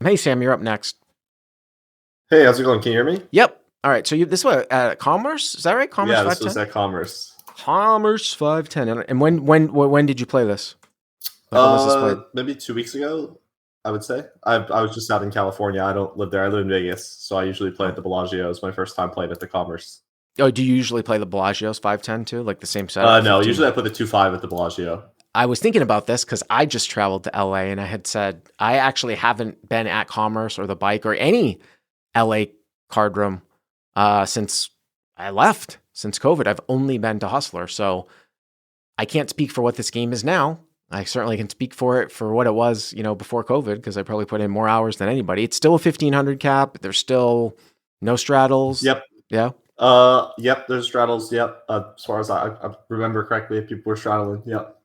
Hey, Sam, you're up next. Hey, how's it going? Can you hear me? Yep. All right. So this was Commerce? Is that right? Commerce Yeah, this was 510? at Commerce. Commerce 510. And when did you play this? Like, when was this played? Maybe 2 weeks ago, I would say. I was just out in California. I don't live there. I live in Vegas, so I usually play Oh. at the Bellagio. It was my first time playing at the Commerce. Oh, do you usually play the Bellagio's 510 too? Like the same setup? No, 15. usually I play the 2-5 at the Bellagio. I was thinking about this because I just traveled to LA and I had said I actually haven't been at Commerce or the Bike or any LA card room since I left, since COVID. I've only been to Hustler. So I can't speak for what this game is now. I certainly can speak for it for what it was, before COVID, because I probably put in more hours than anybody. It's still a 1500 cap. There's still no straddles. Yep. Yeah. Yep, there's straddles. Yep. As far as I remember correctly, people were straddling. Yep.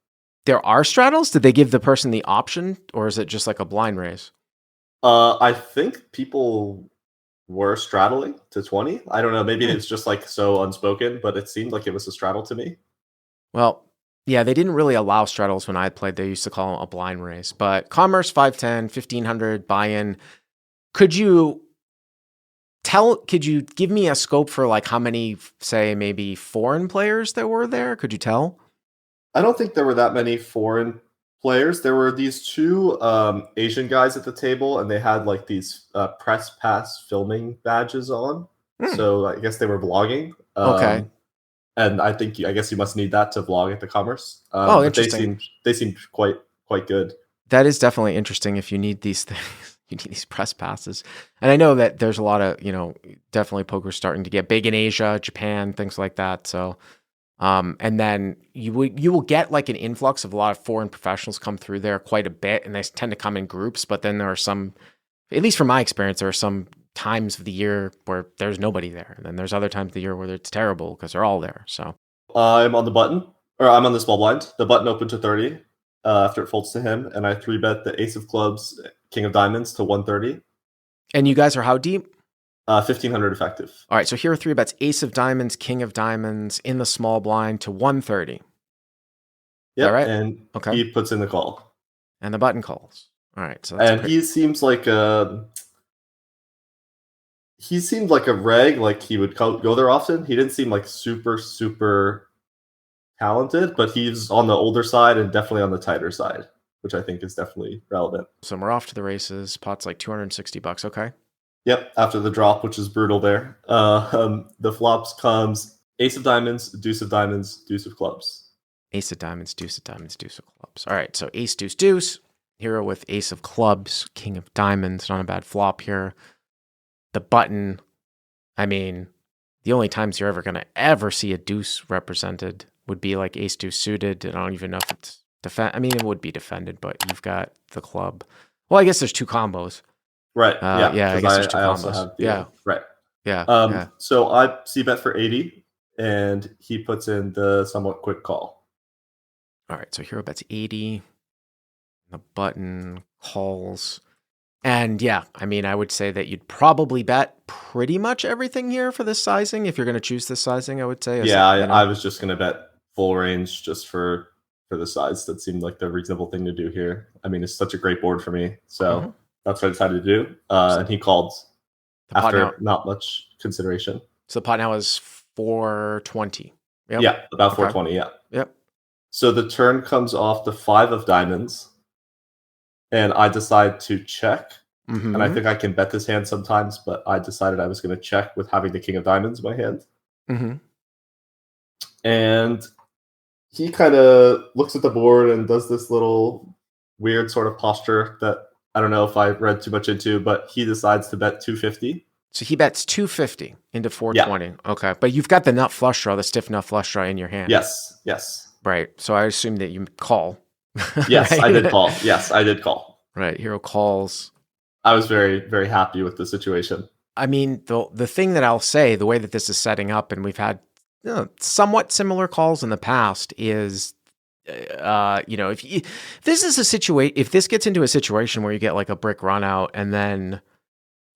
There are straddles. Did they give the person the option, or is it just like a blind raise? I think people were straddling to 20. I don't know. Maybe it's just like so unspoken, but it seemed like it was a straddle to me. Well, yeah, they didn't really allow straddles when I played. They used to call them a blind race. But Commerce 510, 1500 buy-in. Could you give me a scope for like how many, say, maybe foreign players there were there? Could you tell? I don't think there were that many foreign players. There were these two Asian guys at the table, and they had like these press pass filming badges on. So I guess they were vlogging. Okay. And I guess you must need that to vlog at the Commerce. Oh, But interesting. they seemed quite good. That is definitely interesting if you need these things. You need these press passes. And I know that there's a lot of, definitely poker starting to get big in Asia, Japan, things like that. So, and then you will get like an influx of a lot of foreign professionals come through there quite a bit, and they tend to come in groups. But then there are some, at least from my experience, there are some times of the year where there's nobody there, and then there's other times of the year where it's terrible because they're all there. So I'm on the button, or I'm on the small blind. The button opened to 30 after it folds to him, and I 3-bet the Ace of Clubs, King of Diamonds to 130. And you guys are how deep? 1500 effective. All right, so here are 3 bets: Ace of Diamonds, King of Diamonds in the small blind to 130. Yeah, right? And Okay. he puts in the call. And the button calls. All right, so that's he seems like he seemed like a reg, like he would go there often. He didn't seem like super talented, but he's on the older side and definitely on the tighter side, which I think is definitely relevant. So we're off to the races. Pot's like $260. Okay. Yep. After the drop, which is brutal there. The flops comes Ace of Diamonds, Deuce of Diamonds, Deuce of Clubs. Ace of Diamonds, Deuce of Diamonds, Deuce of Clubs. All right, so Ace, Deuce, Deuce. Hero with Ace of Clubs, King of Diamonds. Not a bad flop here. The button, I mean, the only times you're ever going to ever see a deuce represented would be like Ace, Deuce suited. I don't even know if it's I mean, it would be defended, but you've got the club. Well, I guess there's 2 combos. Right. Yeah, I guess there's 2 I combos. also have yeah. Right. Yeah. So I c-bet for 80, and he puts in the somewhat quick call. All right, so hero bets 80. The button calls. And yeah, I mean, I would say that you'd probably bet pretty much everything here for this sizing. If you're going to choose this sizing, I would say. I was just going to bet full range just for the size. That seemed like the reasonable thing to do here. I mean, it's such a great board for me. So that's what I decided to do. And he called after not much consideration. So the pot now is 420. Yep. Yeah, about 420, yeah. Yep. So the turn comes off the 5 of diamonds, and I decide to check. And I think I can bet this hand sometimes, but I decided I was going to check with having the King of Diamonds in my hand. And he kind of looks at the board and does this little weird sort of posture that I don't know if I read too much into, but he decides to bet 250. So he bets 250 into 420. Yeah. Okay. But you've got the nut flush draw, the stiff nut flush draw in your hand. Yes. Right. So I assume that you call. Yes, right? I did call. Yes, I did call. Right. Hero calls. I was very, very happy with the situation. I mean, the thing that I'll say, the way that this is setting up, and we've had somewhat similar calls in the past, is, if this gets into a situation where you get like a brick run out, and then,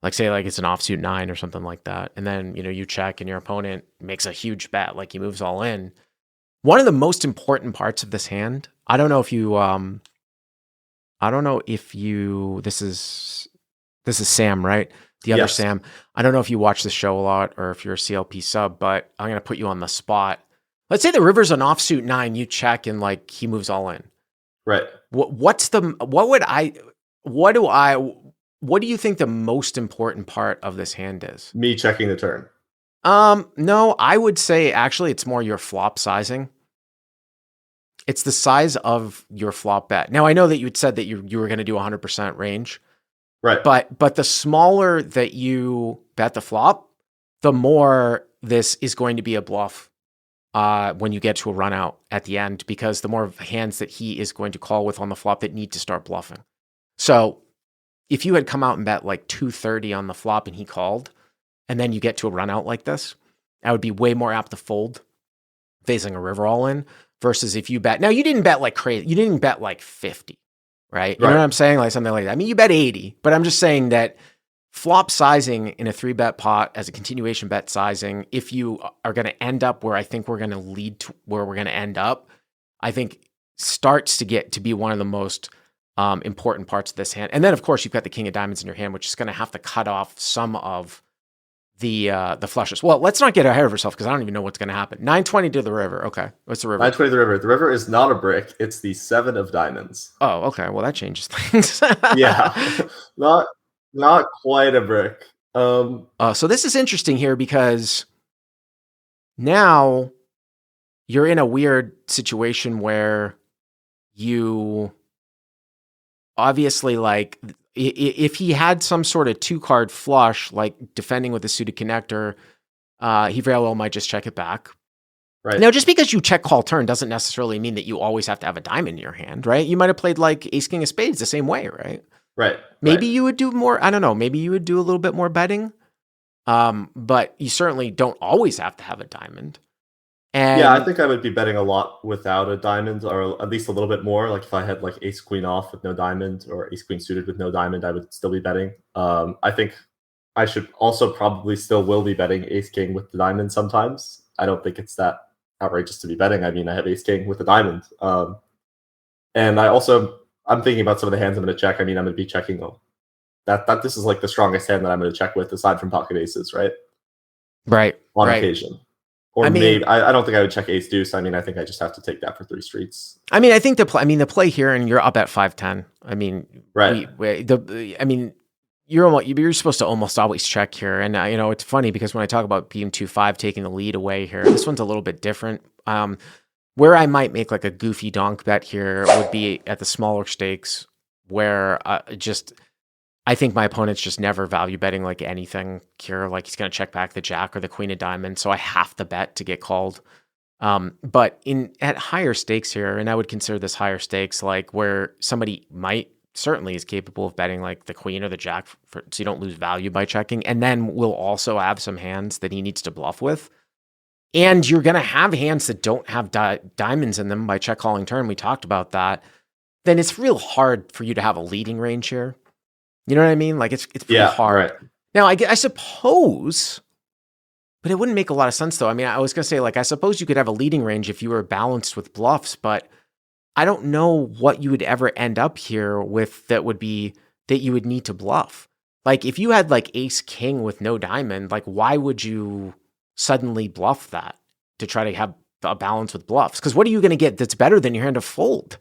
like say like it's an offsuit 9 or something like that, and then you check and your opponent makes a huge bet, like he moves all in. One of the most important parts of this hand, I don't know if you, this is This is Sam, right? The other Yes. Sam. I don't know if you watch the show a lot or if you're a CLP sub, but I'm going to put you on the spot. Let's say the river's an offsuit 9, you check and like he moves all in. Right. What do you think the most important part of this hand is? Me checking the turn. No, I would say actually it's more your flop sizing. It's the size of your flop bet. Now I know that you had said that you were going to do 100% range. Right. But the smaller that you bet the flop, the more this is going to be a bluff when you get to a run out at the end, because the more hands that he is going to call with on the flop that need to start bluffing. So if you had come out and bet like 230 on the flop and he called, and then you get to a run out like this, I would be way more apt to fold facing a river all in versus if you bet. Now you didn't bet like crazy. You didn't bet like 50. Right? You know what I'm saying? Like something like that. I mean, you bet 80, but I'm just saying that flop sizing in a 3-bet pot as a continuation bet sizing, if you are going to end up where I think we're going to lead to where we're going to end up, I think starts to get to be one of the most important parts of this hand. And then of course you've got the king of diamonds in your hand, which is going to have to cut off some of the flushes. Well, let's not get ahead of ourselves because I don't even know what's going to happen. 920 to the river. Okay. What's the river? 920 to the river. The river is not a brick. It's the 7 of diamonds. Oh, okay. Well, that changes things. Yeah. Not quite a brick. So this is interesting here because now you're in a weird situation where you obviously like if he had some sort of 2-card flush, like defending with a suited connector, he very well might just check it back. Right. Now, just because you check call turn doesn't necessarily mean that you always have to have a diamond in your hand, right? You might have played like ace king of spades the same way, right? Right. Maybe you would do more, I don't know, maybe you would do a little bit more betting. But you certainly don't always have to have a diamond. And yeah, I think I would be betting a lot without a diamond, or at least a little bit more. Like if I had like ace queen off with no diamond or ace queen suited with no diamond, I would still be betting. I think I should also probably still will be betting ace king with the diamond sometimes. I don't think it's that outrageous to be betting. I mean, I have ace king with the diamond. And I'm thinking about some of the hands I'm going to check. I mean, I'm going to be checking them. That this is like the strongest hand that I'm going to check with aside from pocket aces, right? Right. On occasion. Or I mean, maybe I don't think I would check ace deuce. I mean, I think I just have to take that for 3 streets. I mean, I think the play here, and you're up at 5-10. I mean, right. You're supposed to almost always check here, and it's funny because when I talk about being 2-5 taking the lead away here, this one's a little bit different. Where I might make like a goofy donk bet here would be at the smaller stakes, where I think my opponent's just never value betting like anything here. Like he's going to check back the jack or the queen of diamonds, so I have to bet to get called. But at higher stakes here, and I would consider this higher stakes, like where somebody certainly is capable of betting like the queen or the jack so you don't lose value by checking, and then we'll also have some hands that he needs to bluff with. And you're going to have hands that don't have diamonds in them by check calling turn. We talked about that. Then it's real hard for you to have a leading range here. You know what I mean? Like it's pretty hard. Right. Now, I suppose, but it wouldn't make a lot of sense though. I mean, I was going to say, like, I suppose you could have a leading range if you were balanced with bluffs, but I don't know what you would ever end up here with that you would need to bluff. Like if you had like ace king with no diamond, like why would you suddenly bluff that to try to have a balance with bluffs? Because what are you going to get that's better than your hand to fold?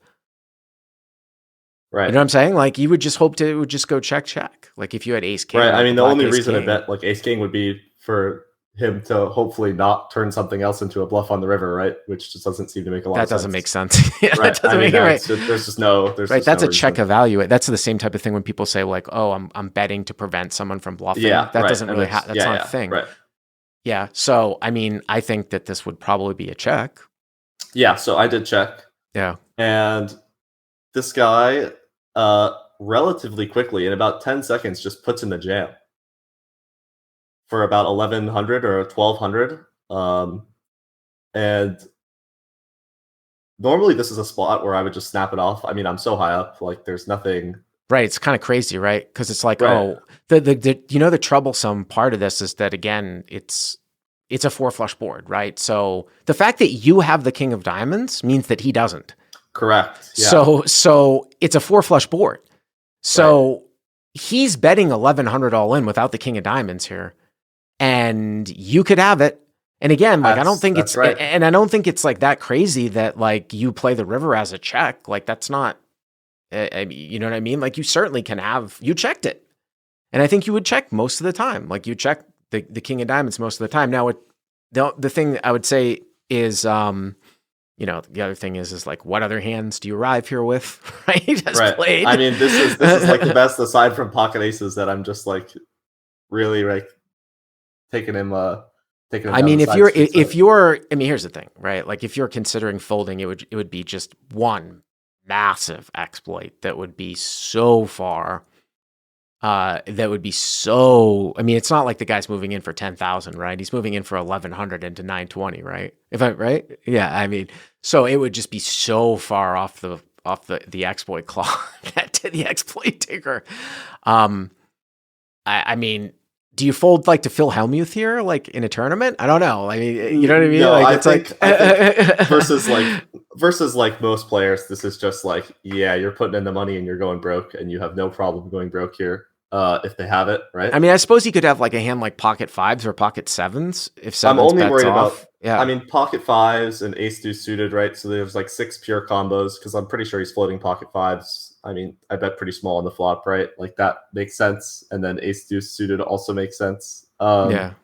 Right. You know what I'm saying? Like you would just hope it would just go check. Like if you had ace king. Right. I mean, the only reason I bet like ace king would be for him to hopefully not turn something else into a bluff on the river, right? Which just doesn't seem to make a lot of sense. That doesn't make sense. Yeah, right. That doesn't make it right. There's just no. Right. That's a check evaluate. That's the same type of thing when people say like, "Oh, I'm betting to prevent someone from bluffing." Yeah. That doesn't really happen. That's not a thing. Right. Yeah. So I mean, I think that this would probably be a check. Yeah. So I did check. Yeah. And this guy, relatively quickly, in about 10 seconds, just puts in the jam for about 1,100 or 1,200. And normally this is a spot where I would just snap it off. I mean, I'm so high up, like there's nothing. Right. It's kind of crazy, right? Because it's like, the troublesome part of this is that, again, it's a 4-flush board, right? So the fact that you have the king of diamonds means that he doesn't. Correct. Yeah. So it's a 4-flush board. So he's betting 1100 all in without the king of diamonds here, and you could have it. And again, like, I don't think That's it's, right. and I don't think it's like that crazy that like you play the river as a check. Like, that's not, you know what I mean? Like, you certainly can have, you checked it. And I think you would check most of the time. Like, you check the king of diamonds most of the time. Now, the thing I would say is, you know, the other thing is like, what other hands do you arrive here with, right? As Right. played. I mean, this is like the best aside from pocket aces that I'm just like really like taking him I down mean, the if side you're, streets with. I mean, here's the thing, right? Like, if you're considering folding, it would be just one massive exploit that would be so far. That would be so. I mean, it's not like the guy's moving in for 10,000, right? He's moving in for 1100 into 920, right? If I'm right, yeah. I mean, so it would just be so far off the exploit clock to the exploit ticker. I mean, do you fold like to Phil Hellmuth here, like in a tournament? I don't know. I mean, you know what I mean? No, Like, I it's think versus like like most players, this is just like, yeah, you're putting in the money and you're going broke, and you have no problem going broke here if they have it, right? I mean, I suppose he could have like a hand like pocket fives or pocket sevens if I'm sevens only bets worried off. about. Yeah. I mean, pocket fives and ace deuce suited, right? So there's like 6 pure combos because I'm pretty sure he's floating pocket fives. I mean, I bet pretty small on the flop, right? Like that makes sense, and then ace deuce suited also makes sense. Yeah.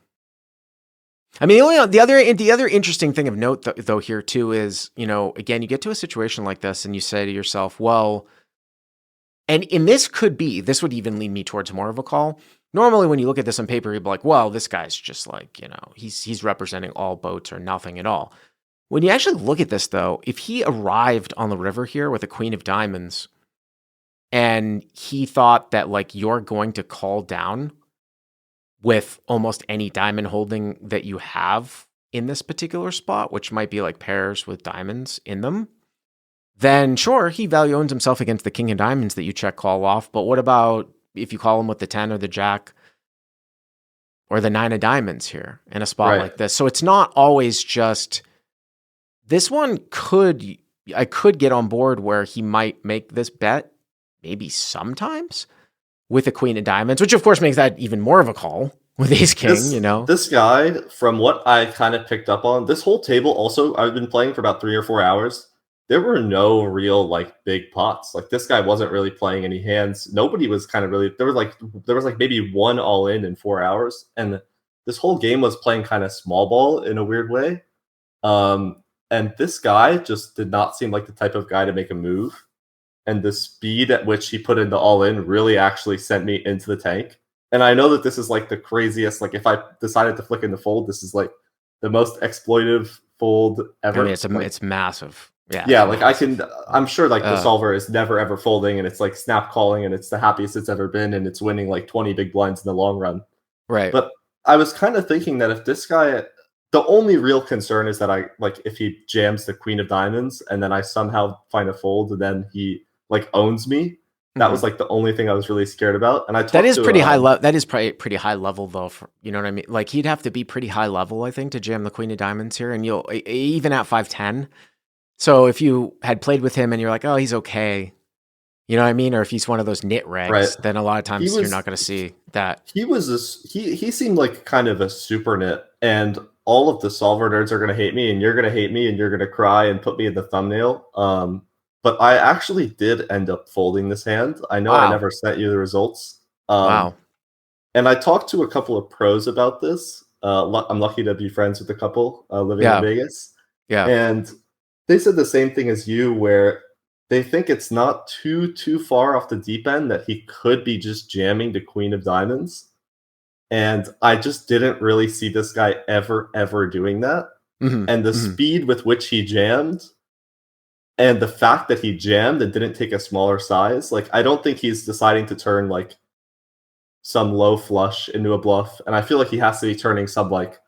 I mean, the other interesting thing of note though here too is, you know, again, you get to a situation like this and you say to yourself, well, and this would even lead me towards more of a call. Normally, when you look at this on paper, you'd be like, well, this guy's just like, you know, he's representing all boats or nothing at all. When you actually look at this though, if he arrived on the river here with a queen of diamonds and he thought that like you're going to call down with almost any diamond holding that you have in this particular spot, which might be like pairs with diamonds in them, then sure, he value owns himself against the king of diamonds that you check call off. But what about if you call him with the 10 or the jack or the 9 of diamonds here in a spot like this? So it's not always just this one. I could get on board where he might make this bet maybe sometimes with a queen of diamonds, which of course makes that even more of a call with ace king, you know. This guy, from what I kind of picked up on, this whole table also, I've been playing for about 3 or 4 hours. There were no real like big pots. Like this guy wasn't really playing any hands. Nobody was kind of really, there was like maybe one all in 4 hours, and this whole game was playing kind of small ball in a weird way. And this guy just did not seem like the type of guy to make a move. And the speed at which he put into all in really actually sent me into the tank. And I know that this is like the craziest, like if I decided to flick into fold, this is like the most exploitive fold ever. I mean, it's massive. Yeah. Yeah, like I'm sure like the solver is never ever folding, and it's like snap calling, and it's the happiest it's ever been, and it's winning like 20 big blinds in the long run. Right. But I was kind of thinking that if this guy, the only real concern is that I like if he jams the queen of diamonds and then I somehow find a fold and then he like owns me. That was like the only thing I was really scared about. And that is pretty high level. That is pretty high level though. You know what I mean? Like he'd have to be pretty high level, I think, to jam the queen of diamonds here. And you'll even at 5'10". So if you had played with him and you're like, oh, he's okay, you know what I mean? Or if he's one of those nit regs, then a lot of times you're not going to see that. He seemed like kind of a super nit, and all of the solver nerds are going to hate me, and you're going to hate me, and you're going to cry and put me in the thumbnail. But I actually did end up folding this hand. I know I never sent you the results. Wow. And I talked to a couple of pros about this. I'm lucky to be friends with a couple living in Vegas. Yeah. And they said the same thing as you, where they think it's not too far off the deep end that he could be just jamming the queen of diamonds. And I just didn't really see this guy ever doing that. And the speed with which he jammed, and the fact that he jammed and didn't take a smaller size, like I don't think he's deciding to turn like some low flush into a bluff. And I feel like he has to be turning some like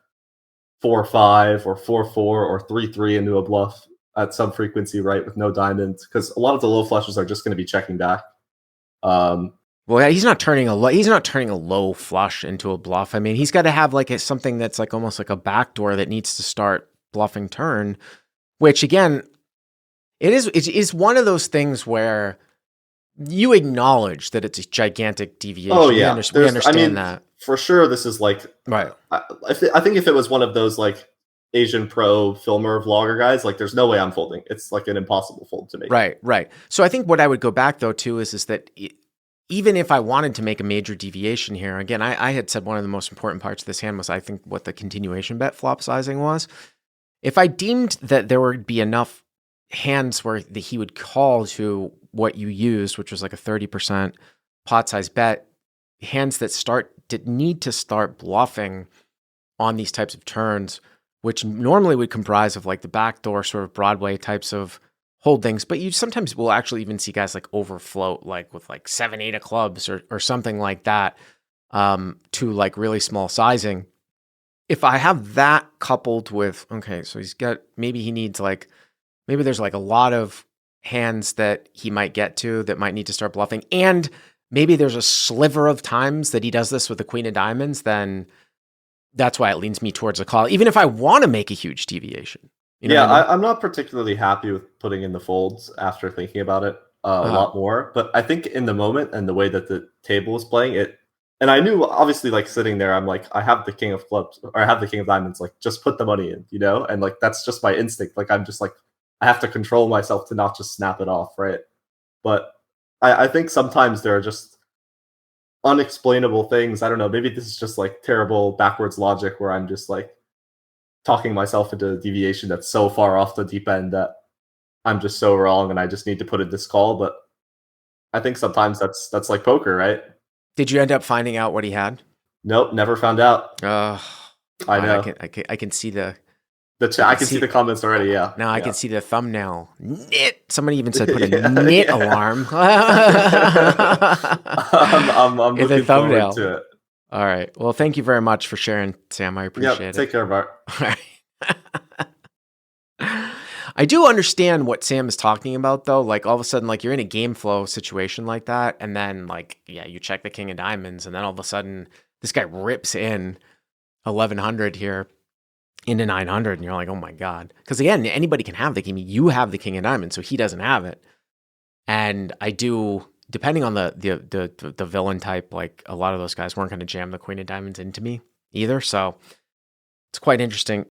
4-5 or 4-4 or 3-3 into a bluff at some frequency, right, with no diamonds, because a lot of the low flushes are just going to be checking back. Well, yeah, he's not turning a low flush into a bluff. I mean, he's got to have like something that's like almost like a backdoor that needs to start bluffing turn, which again, it is one of those things where you acknowledge that it's a gigantic deviation. Oh We, yeah, we I understand mean, that. for sure, this is like, Right. I think if it was one of those like Asian pro filmer vlogger guys, like there's no way I'm folding. It's like an impossible fold to make. Right. So I think what I would go back though too is that even if I wanted to make a major deviation here, again, I had said one of the most important parts of this hand was I think what the continuation bet flop sizing was. If I deemed that there would be enough hands where he would call to what you used, which was like a 30% pot size bet, hands that need to start bluffing on these types of turns, which normally would comprise of like the backdoor sort of Broadway types of holdings, but you sometimes will actually even see guys like overfloat, like with like 7-8 of clubs or something like that, to like really small sizing. If I have that coupled with, okay, so maybe he needs like, maybe there's like a lot of hands that he might get to that might need to start bluffing. And maybe there's a sliver of times that he does this with the queen of diamonds, then that's why it leans me towards a call, even if I want to make a huge deviation. You know yeah, what I mean? I'm not particularly happy with putting in the folds after thinking about it a lot more. But I think in the moment and the way that the table was playing it, and I knew obviously like sitting there, I'm like, I have the king of clubs or I have the king of diamonds, like just put the money in, you know? And like that's just my instinct. Like I'm just like, I have to control myself to not just snap it off, right? But I think sometimes there are just unexplainable things. I don't know, maybe this is just like terrible backwards logic where I'm just like talking myself into a deviation that's so far off the deep end that I'm just so wrong and I just need to put in this call. But I think sometimes that's like poker, right? Did you end up finding out what he had? Nope, never found out. I know. I can see the I can see the comments already. Yeah. Now I yeah. can see the thumbnail. Knit. Somebody even said put a knit alarm. I'm In the looking thumbnail. forward to it. All right. Well, thank you very much for sharing, Sam. I appreciate it. Take care, Bart. All right. I do understand what Sam is talking about, though. Like all of a sudden, like you're in a game flow situation like that, and then like you check the king of diamonds, and then all of a sudden this guy rips in 1100 here into 900, and you're like, oh my god. Because again, anybody can have the king. You have the king of diamonds, so he doesn't have it. And I do, depending on the villain type, like a lot of those guys weren't going to jam the queen of diamonds into me either. So it's quite interesting.